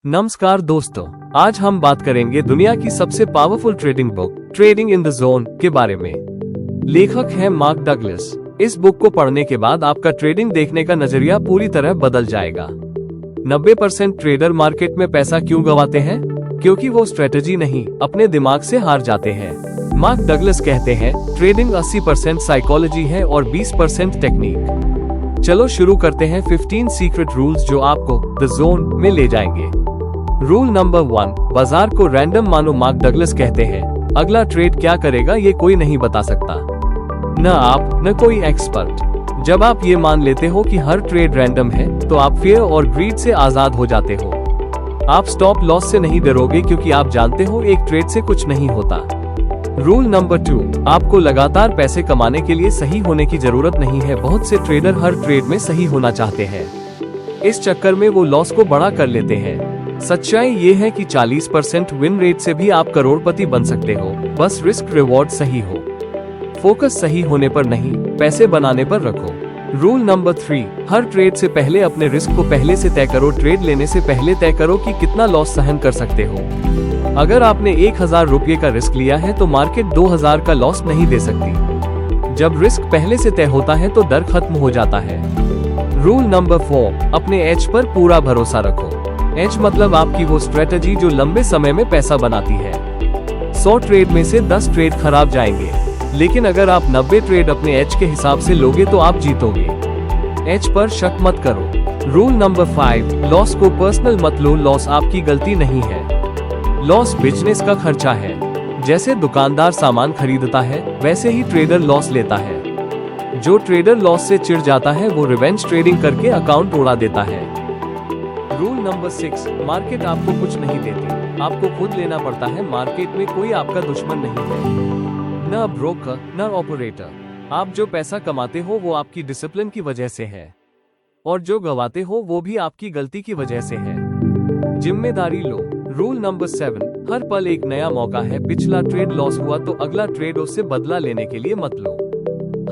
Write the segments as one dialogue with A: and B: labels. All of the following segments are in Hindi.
A: नमस्कार दोस्तों, आज हम बात करेंगे दुनिया की सबसे powerful trading book trading in the zone के बारे में। लेखक है मार्क डगलस। इस बुक को पढ़ने के बाद आपका ट्रेडिंग देखने का नजरिया पूरी तरह बदल जाएगा। 90% ट्रेडर मार्केट में पैसा क्यों गंवाते हैं? क्योंकि वो स्ट्रेटजी नहीं, अपने दिमाग से हार जाते हैं। मार्क डगलस कहते हैं, ट्रेडिंग 80% साइकोलॉजी है और 20% टेक्निक। चलो शुरू करते हैं 15 सीक्रेट रूल्स जो आपको द जोन में ले जाएंगे। रूल नंबर 1, बाजार को रैंडम मानो। मार्क डगलस कहते हैं, अगला ट्रेड क्या करेगा ये कोई नहीं बता सकता, न आप न कोई एक्सपर्ट। जब आप ये मान लेते हो कि हर ट्रेड रैंडम है तो आप फियर और ग्रीड से आजाद हो जाते हो। आप स्टॉप लॉस से नहीं डरोगे क्योंकि आप जानते हो एक ट्रेड से कुछ नहीं होता। रूल नंबर 2, आपको लगातार पैसे कमाने के लिए सही होने की जरूरत नहीं है। बहुत से ट्रेडर हर ट्रेड में सही होना चाहते हैं, इस चक्कर में वो लॉस को बड़ा कर लेते हैं। सच्चाई ये है कि 40% विन रेट से भी आप करोड़पति बन सकते हो, बस रिस्क रिवॉर्ड सही हो। फोकस सही होने पर नहीं, पैसे बनाने पर रखो। रूल नंबर 3, हर ट्रेड से पहले अपने रिस्क को पहले से तय करो। ट्रेड लेने से पहले तय करो कि कितना लॉस सहन कर सकते हो। अगर आपने 1000 रुपये का रिस्क लिया है तो मार्केट 2000 का लॉस नहीं दे सकती। जब रिस्क पहले से तय होता है तो डर खत्म हो जाता है। रूल नंबर 4, अपने एज पर पूरा भरोसा रखो। एज मतलब आपकी वो स्ट्रेटजी जो लंबे समय में पैसा बनाती है। 100 ट्रेड में से 10 ट्रेड खराब जाएंगे, लेकिन अगर आप 90 ट्रेड अपने एज के हिसाब से लोगे तो आप जीतोगे। एज पर शक मत करो। रूल नंबर 5, लॉस को पर्सनल मत लो। लॉस आपकी गलती नहीं है, लॉस बिजनेस का खर्चा है। जैसे दुकानदार सामान खरीदता है वैसे ही ट्रेडर लॉस लेता है। जो ट्रेडर लॉस से चिढ़ जाता है वो रिवेंज ट्रेडिंग करके अकाउंट उड़ा देता है। रूल नंबर 6, मार्केट आपको कुछ नहीं देती, आपको खुद लेना पड़ता है। मार्केट में कोई आपका दुश्मन नहीं है, न ब्रोकर न ऑपरेटर। आप जो पैसा कमाते हो वो आपकी डिसिप्लिन की वजह से है, और जो गवाते हो वो भी आपकी गलती की वजह से है। जिम्मेदारी लो। रूल नंबर 7, हर पल एक नया मौका है। पिछला ट्रेड लॉस हुआ तो अगला ट्रेड उससे बदला लेने के लिए मत लो।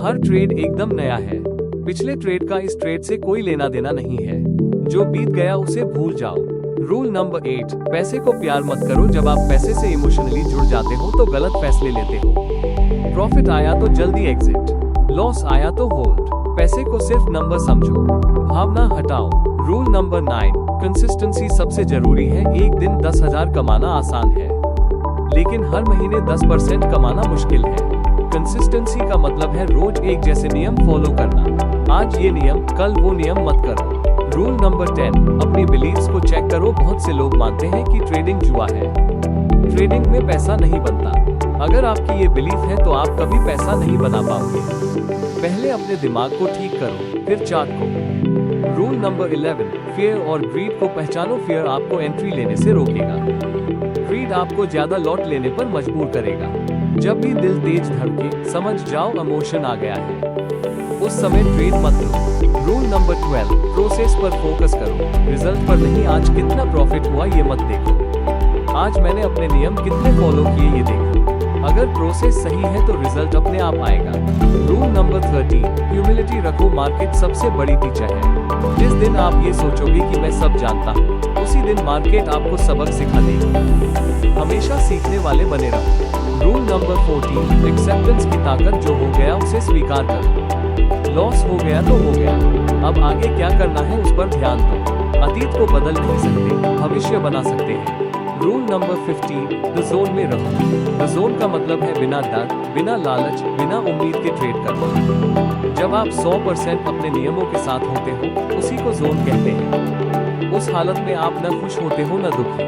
A: हर ट्रेड एकदम नया है, पिछले ट्रेड का इस ट्रेड से कोई लेना देना नहीं है। जो बीत गया उसे भूल जाओ। रूल नंबर 8, पैसे को प्यार मत करो। जब आप पैसे से इमोशनली जुड़ जाते हो तो गलत फैसले लेते हो। प्रॉफिट आया तो जल्दी एग्जिट, लॉस आया तो होल्ड। पैसे को सिर्फ नंबर समझो, भावना हटाओ। रूल नंबर 9, कंसिस्टेंसी सबसे जरूरी है। एक दिन 10,000 कमाना आसान है, लेकिन हर महीने 10% कमाना मुश्किल है। कंसिस्टेंसी का मतलब है रोज एक जैसे नियम फॉलो करना। आज ये नियम, कल वो नियम मत करो। रूल नंबर 10, अपनी बिलीव्स को चेक करो। बहुत से लोग मानते हैं कि ट्रेडिंग जुआ है, ट्रेडिंग में पैसा नहीं बनता। अगर आपकी ये बिलीफ है तो आप कभी पैसा नहीं बना पाओगे। पहले अपने दिमाग को ठीक करो, फिर चार्ट को। रूल नंबर 11, फियर और ग्रीड को पहचानो। फियर आपको एंट्री लेने से रोकेगा, ग्रीड आपको ज्यादा लॉट लेने पर मजबूर करेगा। जब भी दिल तेज धड़के समझ जाओ इमोशन आ गया है, उस समय ट्रेड मत लो। रूल नंबर 12, प्रोसेस पर फोकस करो, रिजल्ट पर नहीं। आज कितना प्रॉफिट हुआ ये मत देखो, आज मैंने अपने नियम कितने फॉलो किए ये देखो। अगर प्रोसेस सही है तो रिजल्ट अपने आप आएगा। रूल नंबर 13, ह्यूमिलिटी रखो। मार्केट सबसे बड़ी टीचर है। जिस दिन आप ये सोचोगे कि मैं सब जानता हूँ, उसी दिन मार्केट आपको सबक सिखा देगी। हमेशा सीखने वाले बने रहो। रूल नंबर 14, एक्सेप्टेंस की ताकत। जो हो गया उसे स्वीकार करो। लॉस हो गया तो हो गया, अब आगे क्या करना है उस पर ध्यान दो। अतीत को बदल नहीं सकते, भविष्य बना सकते हैं। रूल नंबर 15, द जोन में रहो। द जोन का मतलब है बिना डर, बिना लालच, बिना उम्मीद के ट्रेड करना। जब आप 100% अपने नियमों के साथ होते हो, उसी को जोन कहते हैं। उस हालत में आप न खुश होते हो न दुखी,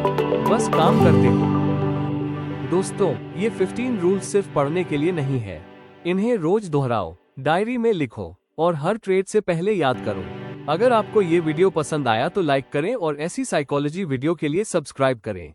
A: बस काम करते हो। दोस्तों, ये 15 रूल्स सिर्फ पढ़ने के लिए नहीं है, इन्हें रोज दोहराओ, डायरी में लिखो और हर ट्रेड से पहले याद करो। अगर आपको ये वीडियो पसंद आया तो लाइक करें और ऐसी साइकोलॉजी वीडियो के लिए सब्सक्राइब करें।